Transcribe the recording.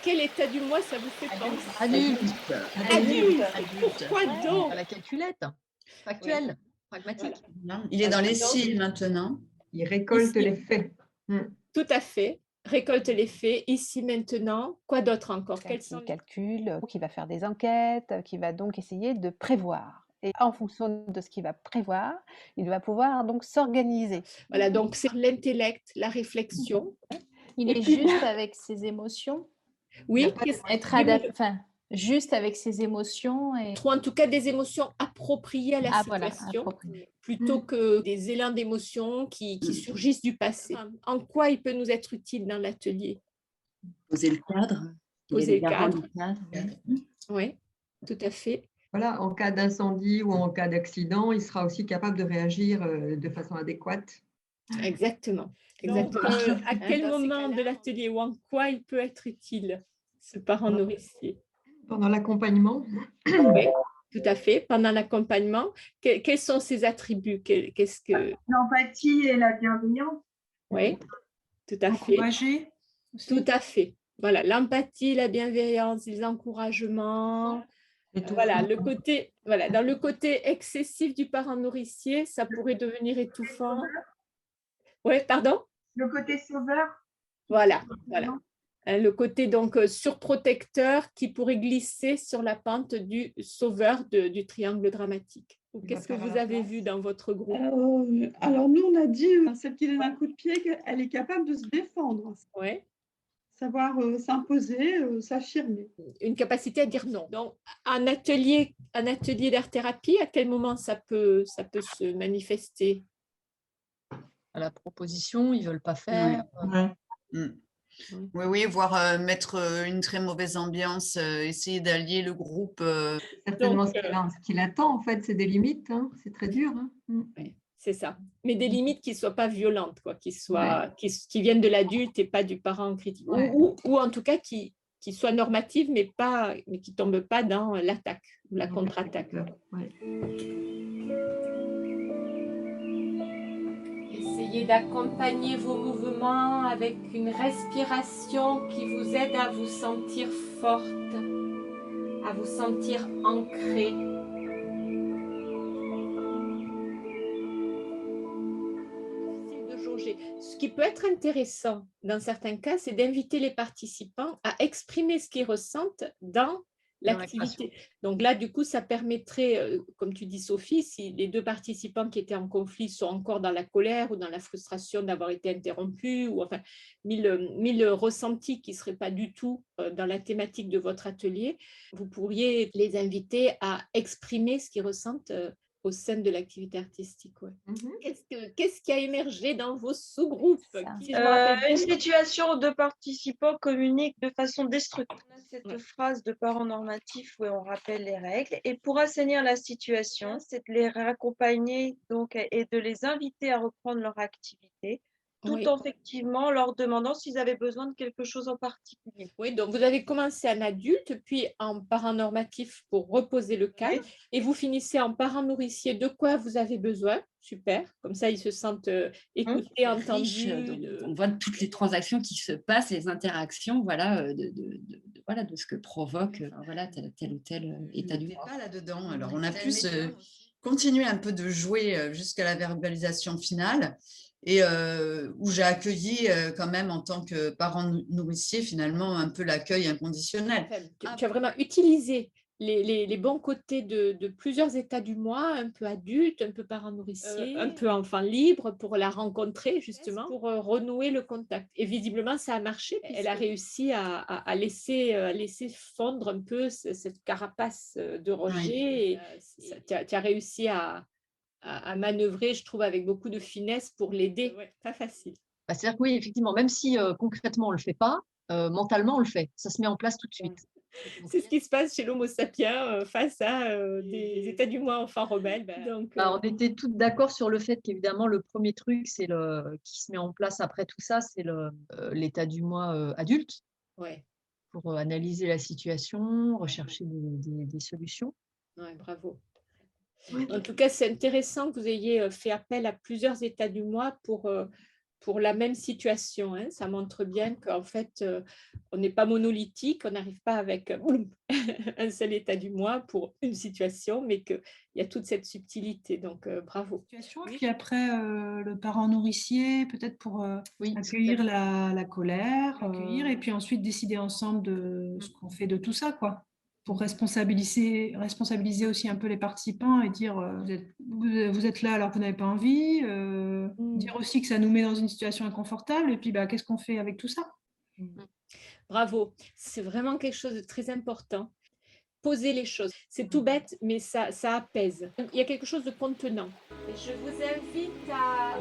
quel état du mois ça vous fait penser? Adulte. Adulte. Adulte. Pourquoi donc? À la calculette, Oui, factuelle, voilà. pragmatique. Non, il est dans Voilà, les donc cils maintenant. Il récolte ici, les faits. tout à fait. Récolte les faits, ici, maintenant. Quoi d'autre encore? Quels Qui sont calcule, qui va faire des enquêtes, qui va donc essayer de prévoir. Et en fonction de ce qu'il va prévoir, il va pouvoir donc s'organiser. Voilà, donc c'est l'intellect, la réflexion. Il Et est puis- juste avec ses émotions. Oui, Être dis-moi. juste avec ses émotions et Ou en tout cas des émotions appropriées à la voilà, situation, approprié. plutôt que des élans d'émotions qui surgissent du passé. En quoi il peut nous être utile dans l'atelier? Poser le cadre. Poser le garant cadre. du cadre. Oui, tout à fait. Voilà, en cas d'incendie ou en cas d'accident, il sera aussi capable de réagir de façon adéquate. Exactement. Donc, à quel moment de l'atelier ou en quoi il peut être utile, ce parent nourricier? Pendant l'accompagnement, Oui, tout à fait. Pendant l'accompagnement, quels sont ses attributs? Qu'est-ce que... L'empathie et la bienveillance. Oui, tout à fait. Encourager. Tout à fait. Voilà, l'empathie, la bienveillance, les encouragements. Voilà, dans le côté excessif du parent nourricier, ça pourrait devenir étouffant. Oui, pardon? Le côté sauveur. Voilà. Le côté donc surprotecteur qui pourrait glisser sur la pente du sauveur du triangle dramatique. Qu'est-ce que vous avez vu dans votre groupe? Alors nous, on a dit, celle qui donne un coup de pied, qu'elle est capable de se défendre, Ouais. savoir s'imposer, s'affirmer. Une capacité à dire non. Donc, un atelier d'art-thérapie, à quel moment ça peut se manifester? À la proposition, ils ne veulent pas faire. Oui, voire mettre une très mauvaise ambiance, essayer d'allier le groupe. Certainement ce qu'il attend, en fait, c'est des limites. Hein. C'est très dur. Hein. Oui, c'est ça. Mais des limites qui ne soient pas violentes, quoi, qui viennent de l'adulte et pas du parent critique. Ou en tout cas qui soient normatives, mais qui ne tombent pas dans l'attaque ou la contre-attaque. Essayez d'accompagner vos mouvements avec une respiration qui vous aide à vous sentir forte, à vous sentir ancrée. Ce qui peut être intéressant dans certains cas, c'est d'inviter les participants à exprimer ce qu'ils ressentent dans l'activité. Donc là, du coup, ça permettrait, comme tu dis Sophie, si les deux participants qui étaient en conflit sont encore dans la colère ou dans la frustration d'avoir été interrompus, ou enfin mille ressentis qui ne seraient pas du tout dans la thématique de votre atelier, vous pourriez les inviter à exprimer ce qu'ils ressentent au sein de l'activité artistique. Ouais. Qu'est-ce qui a émergé dans vos sous-groupes? Une situation où deux participants communiquent de façon destructive. On a cette phrase de parent normatif où on rappelle les règles. Et pour assainir la situation, c'est de les raccompagner donc, et de les inviter à reprendre leur activité, tout en effectivement leur demandant s'ils avaient besoin de quelque chose en particulier. Oui, donc vous avez commencé en adulte, puis en parent normatif pour reposer le cadre, et vous finissez en parent nourricier. De quoi vous avez besoin? Super, comme ça ils se sentent écoutés, entendus. On voit toutes les transactions qui se passent, les interactions, voilà, de ce que provoque tel ou tel état du corps. Pas là-dedans. Alors on a plus continué un peu de jouer jusqu'à la verbalisation finale. Et où j'ai accueilli quand même en tant que parent nourricier finalement un peu l'accueil inconditionnel. Tu as vraiment utilisé les bons côtés de plusieurs états du moi, un peu adulte, un peu parent nourricier, un peu enfant libre, pour la rencontrer justement, pour renouer le contact. Et visiblement ça a marché, elle a réussi à laisser fondre un peu cette carapace de rejet. Tu as réussi à manœuvrer, je trouve, avec beaucoup de finesse pour l'aider. Pas facile. C'est-à-dire que oui, effectivement, même si concrètement on ne le fait pas, mentalement on le fait. Ça se met en place tout de suite. C'est ce qui se passe chez l'Homo sapiens face à des états du moi enfants rebelles. On était toutes d'accord sur le fait qu'évidemment le premier truc qui se met en place après tout ça, c'est l'état du moi adulte. Ouais. Pour analyser la situation, rechercher des solutions. Ouais, bravo. En tout cas, c'est intéressant que vous ayez fait appel à plusieurs états du moi pour pour la même situation. Hein. Ça montre bien qu'en fait, on n'est pas monolithique, on n'arrive pas avec un seul état du moi pour une situation, mais qu'il y a toute cette subtilité. Donc, bravo. Et puis après, le parent nourricier, peut-être pour accueillir la colère, et puis ensuite décider ensemble de ce qu'on fait de tout ça, quoi. Pour responsabiliser aussi un peu les participants et dire vous êtes là alors que vous n'avez pas envie, dire aussi que ça nous met dans une situation inconfortable et puis qu'est-ce qu'on fait avec tout ça? Bravo, c'est vraiment quelque chose de très important. Poser les choses, c'est tout bête, mais ça apaise. Il y a quelque chose de contenant. Et je vous invite à